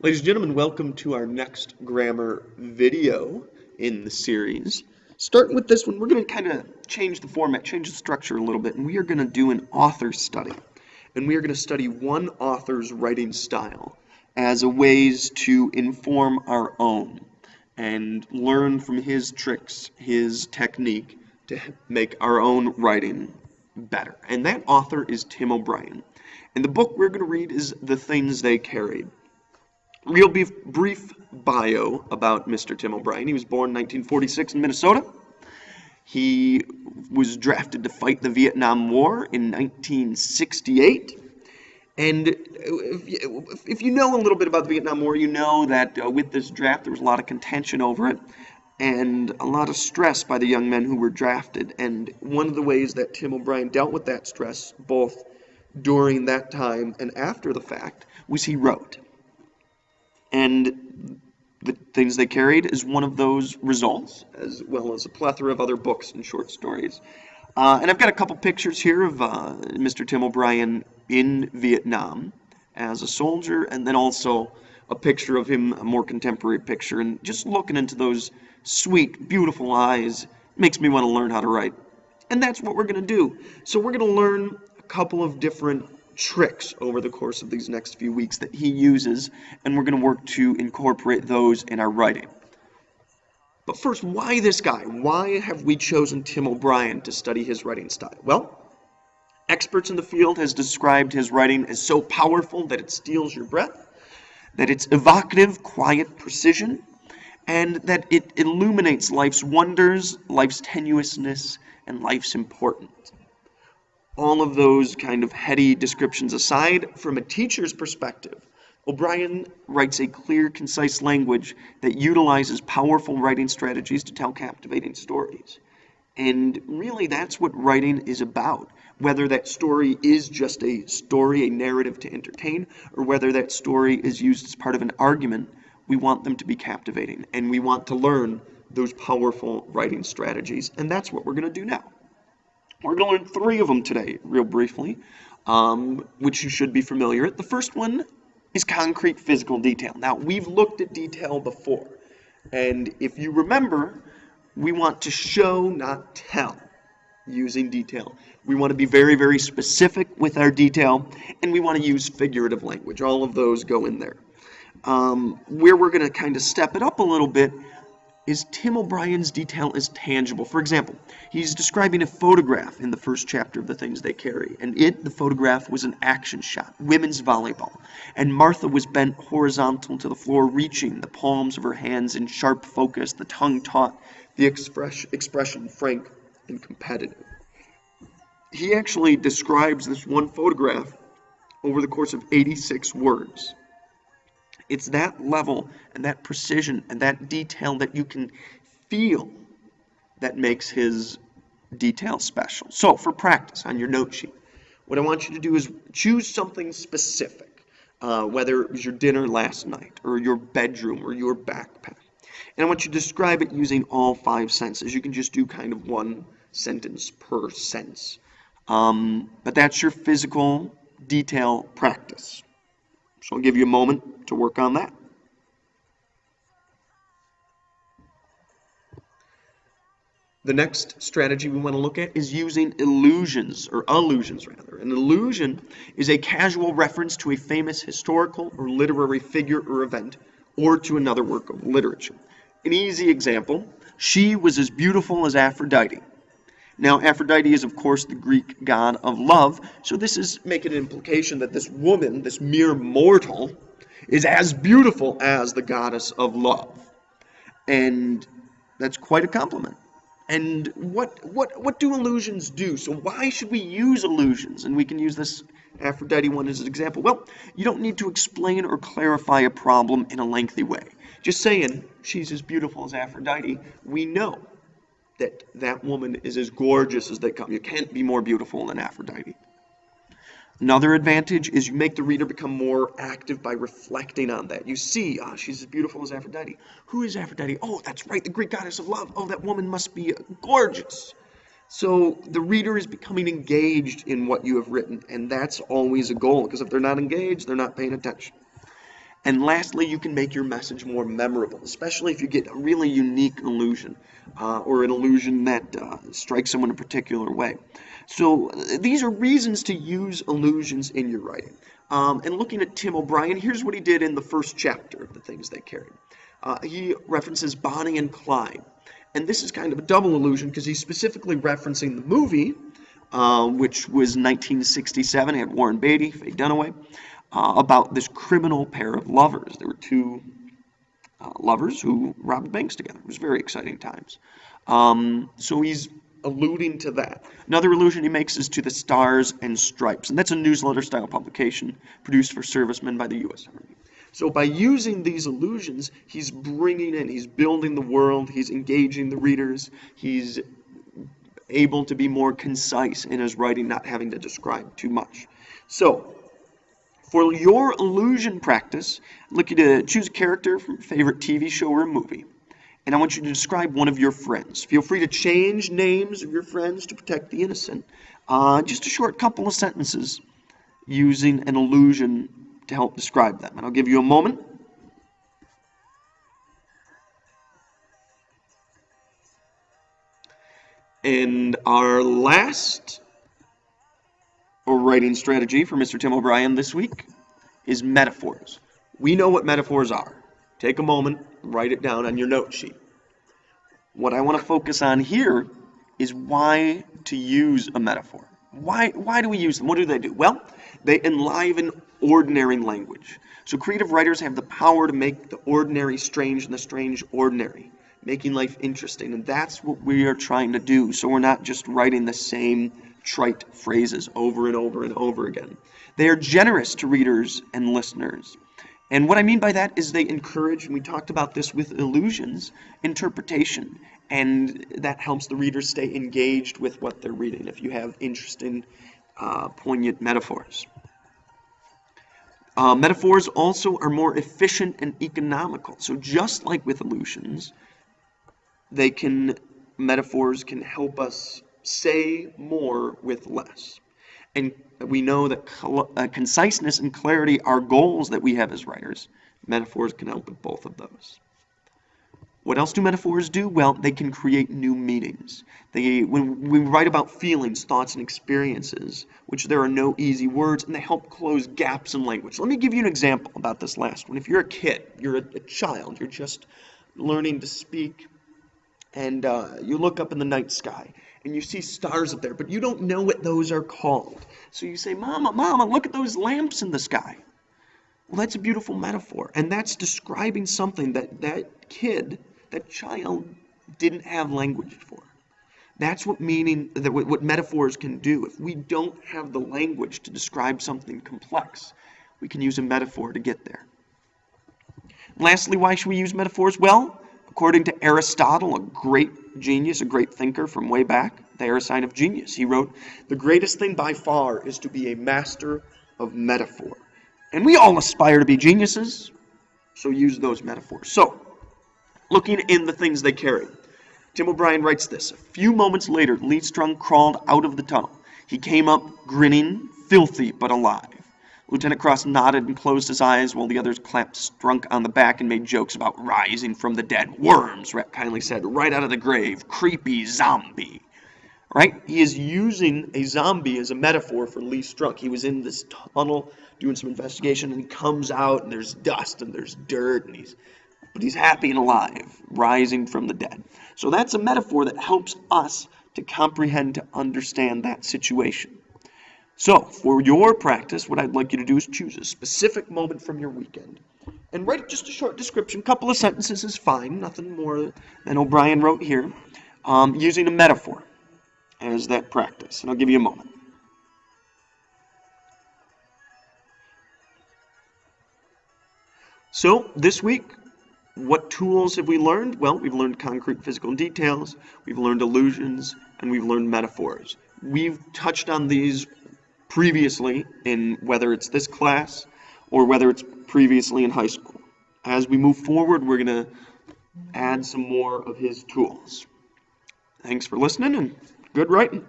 Ladies and gentlemen, welcome to our next grammar video in the series. Starting with this one, we're going to kind of change the format, change the structure a little bit, and we are going to do an author study. And we are going to study one author's writing style as a ways to inform our own and learn from his tricks, his technique to make our own writing better. And that author is Tim O'Brien. And the book we're going to read is The Things They Carried. Real brief bio about Mr. Tim O'Brien. He was born in 1946 in Minnesota. He was drafted to fight the Vietnam War in 1968. And if you know a little bit about the Vietnam War, you know that with this draft there was a lot of contention over it and a lot of stress by the young men who were drafted. And one of the ways that Tim O'Brien dealt with that stress, both during that time and after the fact, was he wrote. And The Things They Carried is one of those results, as well as a plethora of other books and short stories. And I've got a couple pictures here of Mr. Tim O'Brien in Vietnam as a soldier, and then also a picture of him, a more contemporary picture. And just looking into those sweet, beautiful eyes makes me want to learn how to write. And that's what we're going to do. So we're going to learn a couple of different tricks over the course of these next few weeks that he uses, and we're going to work to incorporate those in our writing. But first, why this guy? Why have we chosen Tim O'Brien to study his writing style? Well, experts in the field has described his writing as so powerful that it steals your breath, that it's evocative, quiet precision, and that it illuminates life's wonders, life's tenuousness, and life's importance. All of those kind of heady descriptions aside, from a teacher's perspective, O'Brien writes a clear, concise language that utilizes powerful writing strategies to tell captivating stories. And really, that's what writing is about. Whether that story is just a story, a narrative to entertain, or whether that story is used as part of an argument, we want them to be captivating. And we want to learn those powerful writing strategies. And that's what we're going to do now. We're going to learn three of them today, real briefly, which you should be familiar with. The first one is concrete physical detail. Now, we've looked at detail before, and if you remember, we want to show, not tell, using detail. We want to be very, very specific with our detail, and we want to use figurative language. All of those go in there. Where we're going to kind of step it up a little bit is Tim O'Brien's detail is tangible. For example, he's describing a photograph in the first chapter of The Things They Carry, and the photograph was an action shot, women's volleyball, and Martha was bent horizontal to the floor, reaching the palms of her hands in sharp focus, the tongue taut, the expression frank and competitive. He actually describes this one photograph over the course of 86 words. It's that level and that precision and that detail that you can feel that makes his detail special. So for practice on your note sheet, what I want you to do is choose something specific, whether it was your dinner last night or your bedroom or your backpack. And I want you to describe it using all five senses. You can just do kind of one sentence per sense. But that's your physical detail practice. So I'll give you a moment to work on that. The next strategy we want to look at is using allusions rather. An allusion is a casual reference to a famous historical or literary figure or event, or to another work of literature. An easy example, she was as beautiful as Aphrodite. Now, Aphrodite is, of course, the Greek god of love, so this is making an implication that this woman, this mere mortal, is as beautiful as the goddess of love. And that's quite a compliment. And what do allusions do? So why should we use allusions? And we can use this Aphrodite one as an example. Well, you don't need to explain or clarify a problem in a lengthy way. Just saying, she's as beautiful as Aphrodite, we know that woman is as gorgeous as they come. You can't be more beautiful than Aphrodite. Another advantage is you make the reader become more active by reflecting on that. You see, she's as beautiful as Aphrodite. Who is Aphrodite? Oh, that's right, the Greek goddess of love. Oh, that woman must be gorgeous. So the reader is becoming engaged in what you have written, and that's always a goal, because if they're not engaged, they're not paying attention. And lastly, you can make your message more memorable, especially if you get a really unique illusion or an illusion that strikes someone a particular way. So these are reasons to use illusions in your writing. And looking at Tim O'Brien, here's what he did in the first chapter of The Things They Carried. He references Bonnie and Clyde. And this is kind of a double illusion because he's specifically referencing the movie, which was 1967, had Warren Beatty, Faye Dunaway, about this criminal pair of lovers. There were two lovers who robbed banks together. It was very exciting times. So he's alluding to that. Another allusion he makes is to the Stars and Stripes, and that's a newsletter-style publication produced for servicemen by the U.S. Army. So by using these allusions, he's bringing in, he's building the world, he's engaging the readers, he's able to be more concise in his writing, not having to describe too much. So, for your illusion practice, I'd like you to choose a character from your favorite TV show or movie, and I want you to describe one of your friends. Feel free to change names of your friends to protect the innocent. Just a short couple of sentences using an illusion to help describe them. And I'll give you a moment. And our last writing strategy for Mr. Tim O'Brien this week is metaphors. We know what metaphors are. Take a moment, write it down on your note sheet. What I want to focus on here is why to use a metaphor. Why do we use them? What do they do? Well, they enliven ordinary language. So creative writers have the power to make the ordinary strange and the strange ordinary, making life interesting. And that's what we are trying to do. So we're not just writing the same trite phrases over and over and over again. They are generous to readers and listeners. And what I mean by that is they encourage, and we talked about this with illusions, interpretation. And that helps the reader stay engaged with what they're reading if you have interesting, poignant metaphors. Metaphors also are more efficient and economical. So just like with illusions, metaphors can help us say more with less. And we know that conciseness and clarity are goals that we have as writers. Metaphors can help with both of those. What else do metaphors do? Well, they can create new meanings. When we write about feelings, thoughts, and experiences, which there are no easy words, and they help close gaps in language. Let me give you an example about this last one. If you're a kid, you're a child, you're just learning to speak, and you look up in the night sky, and you see stars up there, but you don't know what those are called. So you say, Mama, look at those lamps in the sky. Well, that's a beautiful metaphor, and that's describing something that child didn't have language for. That's what metaphors can do. If we don't have the language to describe something complex, we can use a metaphor to get there. Lastly, why should we use metaphors? Well, according to Aristotle, a great genius, a great thinker from way back, they are a sign of genius. He wrote, "The greatest thing by far is to be a master of metaphor." And we all aspire to be geniuses, so use those metaphors. So, looking in The Things They Carried, Tim O'Brien writes this: "A few moments later, Lee Strunk crawled out of the tunnel. He came up grinning, filthy but alive. Lieutenant Cross nodded and closed his eyes while the others clapped Strunk on the back and made jokes about rising from the dead. Worms, Rhett kindly said, right out of the grave. Creepy zombie." Right? He is using a zombie as a metaphor for Lee Strunk. He was in this tunnel doing some investigation, and he comes out, and there's dust, and there's dirt, but he's happy and alive, rising from the dead. So that's a metaphor that helps us to comprehend, to understand that situation. So, for your practice, what I'd like you to do is choose a specific moment from your weekend and write just a short description. A couple of sentences is fine, nothing more than O'Brien wrote here, using a metaphor as that practice. And I'll give you a moment. So, this week, what tools have we learned? Well, we've learned concrete physical details, we've learned illusions, and we've learned metaphors. We've touched on these previously in whether it's this class or whether it's previously in high school. As we move forward, we're going to add some more of his tools. Thanks for listening, and good writing.